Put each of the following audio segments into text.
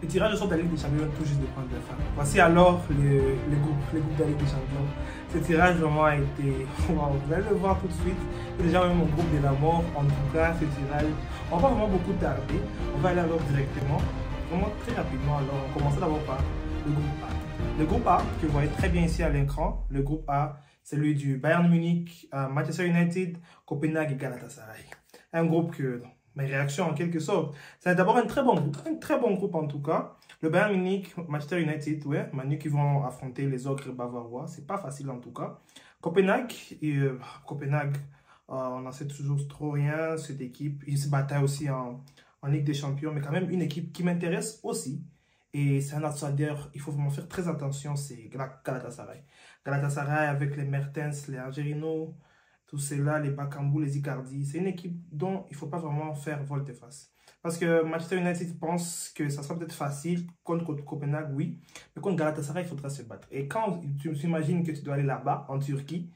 Le tirage au sort de la Ligue des Champions tout juste de prendre la fin. Voici alors les groupes de la Ligue des Champions. Ce tirage vraiment a été... Wow, vous allez le voir tout de suite. C'est déjà même mon groupe de la mort. En tout cas, ce tirage, on va vraiment beaucoup tarder. On va aller alors directement, vraiment très rapidement. Alors, on commence d'abord par le groupe A. Le groupe A, que vous voyez très bien ici à l'écran, le groupe A, c'est celui du Bayern Munich, Manchester United, Copenhague et Galatasaray. Un groupe que... Mes réactions en quelque sorte. C'est d'abord un très bon groupe en tout cas. Le Bayern Munich, Manchester United, ouais, Manu qui vont affronter les ogres bavarois. C'est pas facile en tout cas. Copenhague, on n'en sait toujours trop rien. Cette équipe, ils se bataillent aussi en Ligue des Champions, mais quand même une équipe qui m'intéresse aussi. Et c'est un outsider, il faut vraiment faire très attention, c'est Galatasaray. Galatasaray avec les Mertens, les Algerino, tous ceux-là, les Bakambu, les Icardi, c'est une équipe dont il ne faut pas vraiment faire volte-face. Parce que Manchester United pense que ça sera peut-être facile contre Copenhague, oui, mais contre Galatasaray, il faudra se battre. Et quand tu t'imagines que tu dois aller là-bas, en Turquie,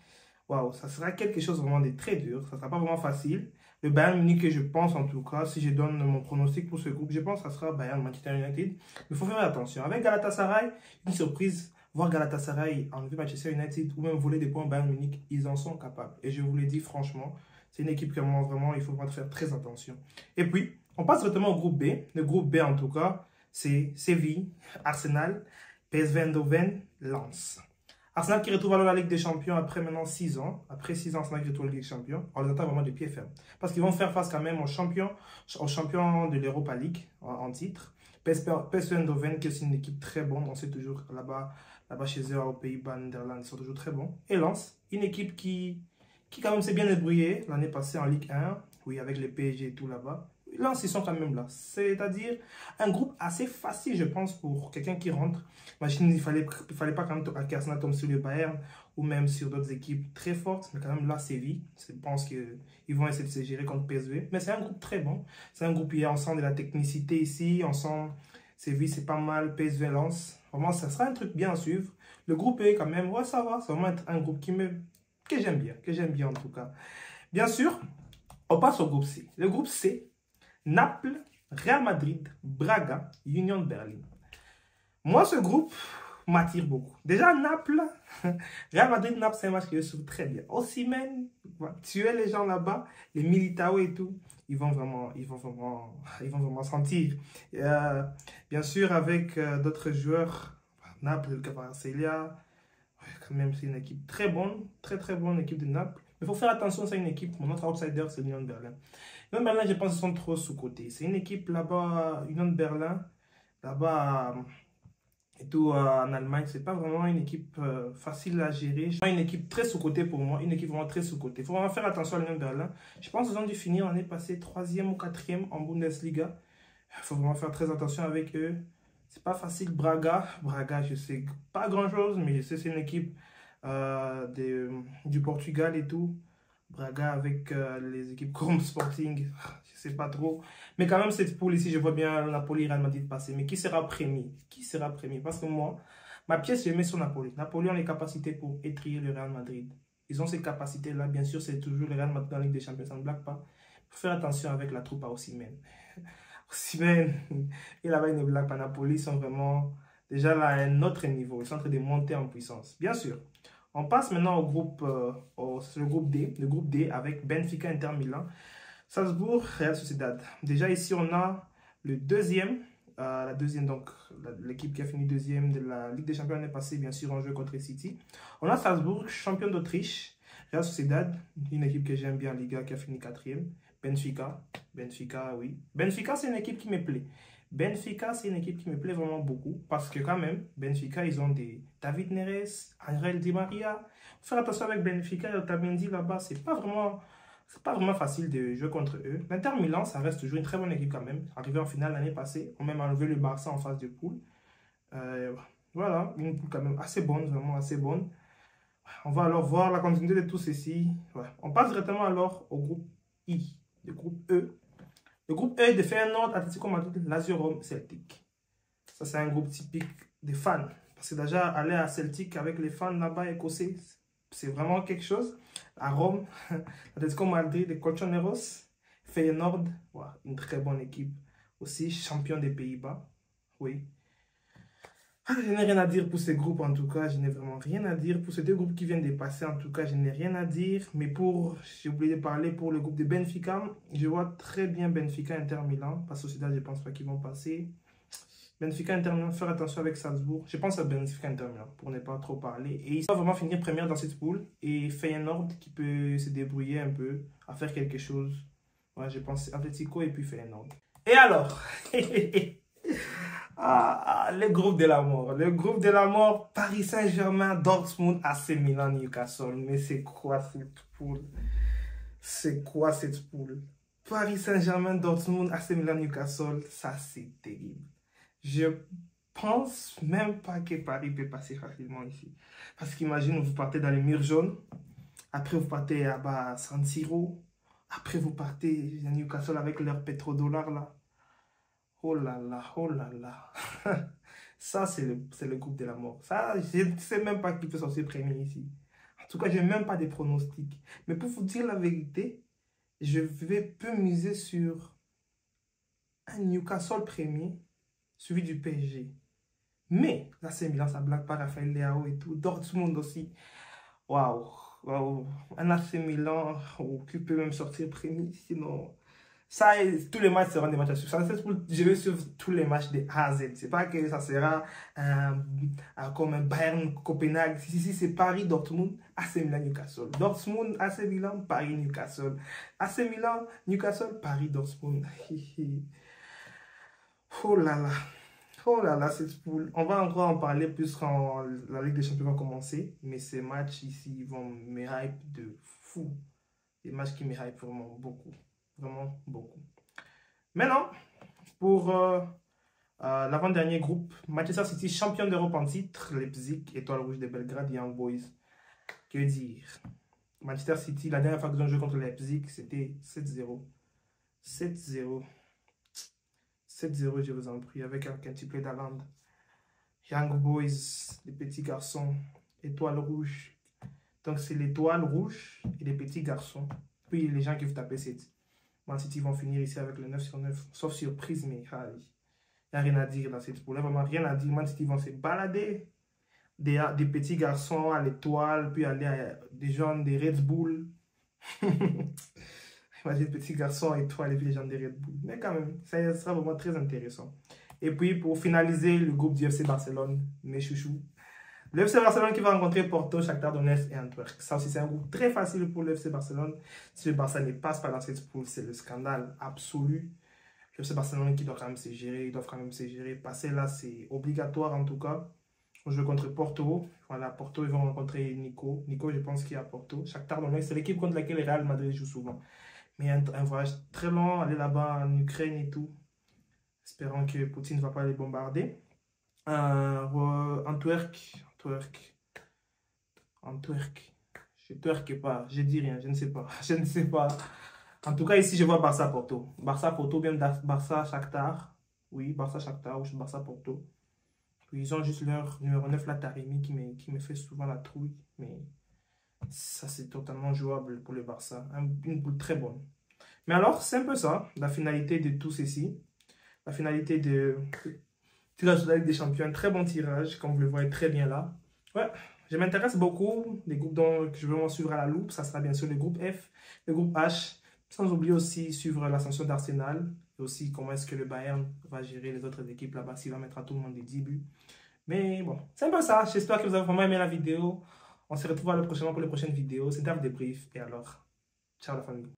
waouh, ça sera quelque chose vraiment de très dur, ça ne sera pas vraiment facile. Le Bayern Munich, que je pense en tout cas, si je donne mon pronostic pour ce groupe, je pense que ça sera Bayern Manchester United. Mais il faut faire attention. Avec Galatasaray, une surprise. Voir Galatasaray enlever Manchester United ou même voler des points au Bayern Munich, ils en sont capables. Et je vous l'ai dit franchement, c'est une équipe que vraiment, il faut vraiment faire très attention. Et puis, on passe directement au groupe B. Le groupe B, en tout cas, c'est Séville, Arsenal, PSV Eindhoven, Lens. Arsenal qui retrouve alors la Ligue des Champions après maintenant 6 ans. Après 6 ans, Arsenal qui retrouve la Ligue des Champions. On les attend vraiment de pied ferme. Parce qu'ils vont faire face quand même aux champions de l'Europa League en titre. PSV Eindhoven qui est aussi une équipe très bonne. On sait toujours là-bas chez eux, aux Pays-Bas, Netherlands, ils sont toujours très bons. Et Lens, une équipe qui quand même s'est bien débrouillée l'année passée en Ligue 1, oui, avec les PSG et tout là-bas. Lens, ils sont quand même là. C'est-à-dire un groupe assez facile, je pense, pour quelqu'un qui rentre. Imagine, il fallait pas quand même qu'Arsenal tombe sur le Bayern ou même sur d'autres équipes très fortes. Mais quand même, là, Séville, je pense qu'ils vont essayer de se gérer contre PSV. Mais c'est un groupe très bon. C'est un groupe où on sent de la technicité ici. On sent Séville, c'est pas mal. PSV, Lens. Vraiment, ça sera un truc bien à suivre. Le groupe E, quand même, ouais, ça va. Ça va vraiment être un groupe que j'aime bien en tout cas. Bien sûr, on passe au groupe C. Le groupe C, Naples, Real Madrid, Braga, Union de Berlin. Moi, ce groupe m'attire beaucoup. Déjà, Naples, Real Madrid-Naples, c'est un match que je trouve très bien. Osimhen, tuer les gens là-bas, les Militao et tout, ils vont vraiment sentir. Bien sûr, avec d'autres joueurs, Naples, le Cavarsella, quand même, c'est une équipe très bonne, très bonne équipe de Naples. Mais il faut faire attention, c'est une équipe, mon autre outsider, c'est l'Union de Berlin. Union de Berlin, je pense qu'ils sont trop sous-cotés. C'est une équipe là-bas, Union de Berlin, là-bas et tout en Allemagne, c'est pas vraiment une équipe facile à gérer. C'est une équipe très sous-cotée pour moi, une équipe vraiment très sous-cotée. Il faut vraiment faire attention à l'Union de Berlin. Je pense qu'ils ont dû finir l'année passée 3e ou 4e en Bundesliga. Il faut vraiment faire très attention avec eux. C'est pas facile. Braga, je sais pas grand-chose, mais je sais c'est une équipe du Portugal et tout. Braga avec les équipes comme Sporting, je sais pas trop. Mais quand même, cette poule ici, je vois bien Napoli, Real Madrid passer. Mais qui sera premier? Qui sera premier? Parce que moi, ma pièce, je mets sur Napoli. Napoli a les capacités pour étrier le Real Madrid. Ils ont ces capacités-là. Bien sûr, c'est toujours le Real Madrid dans la Ligue des Champions, ça ne blague pas. Il faut faire attention avec la troupe à Osimhen. Osimhen, et là-bas, ils ne blaguent pas. Napoli, ils sont vraiment déjà là à un autre niveau. Ils sont en train de monter en puissance. Bien sûr. On passe maintenant au groupe, le groupe D avec Benfica, Inter Milan, Salzbourg, Real Sociedad. Déjà ici on a le deuxième, donc l'équipe qui a fini deuxième de la Ligue des Champions l'année passée, bien sûr en jeu contre City. On a Salzbourg, champion d'Autriche, Real Sociedad, une équipe que j'aime bien en Liga qui a fini 4e. Benfica, oui. Benfica c'est une équipe qui me plaît. Benfica, c'est une équipe qui me plaît vraiment beaucoup parce que quand même, Benfica, ils ont des David Neres, Angel Di Maria. Faire attention avec Benfica et Otamendi là-bas, c'est pas vraiment facile de jouer contre eux. L'Inter Milan, ça reste toujours une très bonne équipe quand même. Arrivé en finale l'année passée, on a même enlevé le Barça en phase de poule. Voilà, une poule quand même assez bonne, vraiment assez bonne. On va alors voir la continuité de tout ceci. Ouais. On passe directement alors au groupe I, le groupe E. Le groupe E de Feyenoord, Atletico Madrid, Lazio, Rome, Celtic. Ça, c'est un groupe typique des fans. Parce que déjà, aller à Celtic avec les fans là-bas écossais, c'est vraiment quelque chose. À Rome, Atletico Madrid, les Colchoneros, Feyenoord, ouais, une très bonne équipe. Aussi, champion des Pays-Bas. Oui. Ah, je n'ai rien à dire pour ces groupes, en tout cas. Je n'ai vraiment rien à dire. Pour ces deux groupes qui viennent de passer, en tout cas, je n'ai rien à dire. Mais j'ai oublié de parler pour le groupe de Benfica. Je vois très bien Benfica Inter Milan. Parce que Sociedad, je ne pense pas qu'ils vont passer. Benfica Inter Milan, faire attention avec Salzbourg. Je pense à Benfica Inter Milan, pour ne pas trop parler. Et ils vont vraiment finir première dans cette poule. Et Feyenoord qui peut se débrouiller un peu, à faire quelque chose. Ouais, je pense Atletico et puis Feyenoord. Et alors le groupe de la mort. Le groupe de la mort, Paris Saint-Germain, Dortmund, AC Milan, Newcastle. Mais c'est quoi cette poule? C'est quoi cette poule? Paris Saint-Germain, Dortmund, AC Milan, Newcastle, ça c'est terrible. Je pense même pas que Paris peut passer facilement ici. Parce qu'imagine, vous partez dans les murs jaunes, après vous partez à San Siro, après vous partez à Newcastle avec leur pétrodollars là. Oh là là, oh là là. Ça, c'est le groupe de la mort. Ça, je ne sais même pas qui peut sortir premier ici. En tout cas, je n'ai même pas de pronostics. Mais pour vous dire la vérité, je peux miser sur un Newcastle premier, suivi du PSG. Mais, là, c'est Milan, ça blague pas, Raphaël Leao et tout. Dortmund aussi. Waouh, waouh. Un AC Milan qui peut même sortir premier, sinon... Ça, tous les matchs seront des matchs à suivre. Je vais suivre tous les matchs de A à Z. C'est pas que ça sera comme un Bayern Copenhague. Si c'est Paris, Dortmund, AC Milan, Newcastle. Dortmund, AC Milan, Paris, Newcastle. AC Milan, Newcastle, Paris, Dortmund. Oh là là. Oh là là, cette poule. On va encore en parler plus quand la Ligue des Champions va commencer. Mais ces matchs ici, ils vont me hype de fou. Des matchs qui me hype vraiment beaucoup. Vraiment beaucoup. Maintenant, pour l'avant-dernier groupe, Manchester City, champion d'Europe en titre, Leipzig, Étoile Rouge de Belgrade, Young Boys. Que dire? Manchester City, la dernière fois qu'ils ont joué contre Leipzig, c'était 7-0. 7-0. 7-0, je vous en prie, avec un triplé d'Haaland. Young Boys, les petits garçons, Étoile Rouge. Donc, c'est l'Étoile Rouge et les petits garçons. Puis, les gens qui vous tapent City. Man City vont finir ici avec le 9 sur 9, sauf surprise, mais il n'y a rien à dire dans cette poule. Vraiment rien à dire. Man City vont se balader des petits garçons à l'étoile, puis aller à des gens des Red Bull. Imagine petits garçons étoiles et puis les gens des Red Bull. Mais quand même, ça sera vraiment très intéressant. Et puis pour finaliser, le groupe du FC Barcelone, mes chouchous. Le FC Barcelone qui va rencontrer Porto, Shakhtar Donetsk et Antwerp. Ça aussi, c'est un groupe très facile pour le FC Barcelone. Si le Barça ne passe pas dans cette poule, c'est le scandale absolu. Le FC Barcelone qui doit quand même se gérer, ils doivent quand même se gérer. Passer là, c'est obligatoire en tout cas. On joue contre Porto. Voilà, Porto, ils vont rencontrer Nico. Nico, je pense qu'il est à Porto. Shakhtar Donetsk, c'est l'équipe contre laquelle le Real Madrid joue souvent. Mais un voyage très long, aller là-bas en Ukraine et tout. Espérons que Poutine ne va pas les bombarder. Antwerp. Je twerk pas, je dis rien, je ne sais pas. Je ne sais pas. En tout cas, ici, je vois Barça-Porto. Barça-Porto, bien Barça-Shakhtar. Oui, Barça-Shakhtar ou Barça-Porto. Puis ils ont juste leur numéro 9, la Taremi, qui me fait souvent la trouille. Mais ça, c'est totalement jouable pour le Barça. Une boule très bonne. Mais alors, c'est un peu ça, la finalité de tout ceci. La finalité de tirage de la Ligue des Champions. Très bon tirage, comme vous le voyez très bien là. Ouais, je m'intéresse beaucoup. Les groupes dont je vais suivre à la loupe, ça sera bien sûr le groupe F, le groupe H. Sans oublier aussi suivre l'ascension d'Arsenal. Et aussi comment est-ce que le Bayern va gérer les autres équipes là-bas, s'il va mettre à tout le monde des 10 buts. Mais bon, c'est un peu ça. J'espère que vous avez vraiment aimé la vidéo. On se retrouve prochainement pour les prochaines vidéos. C'était un débrief. Et alors, ciao la famille.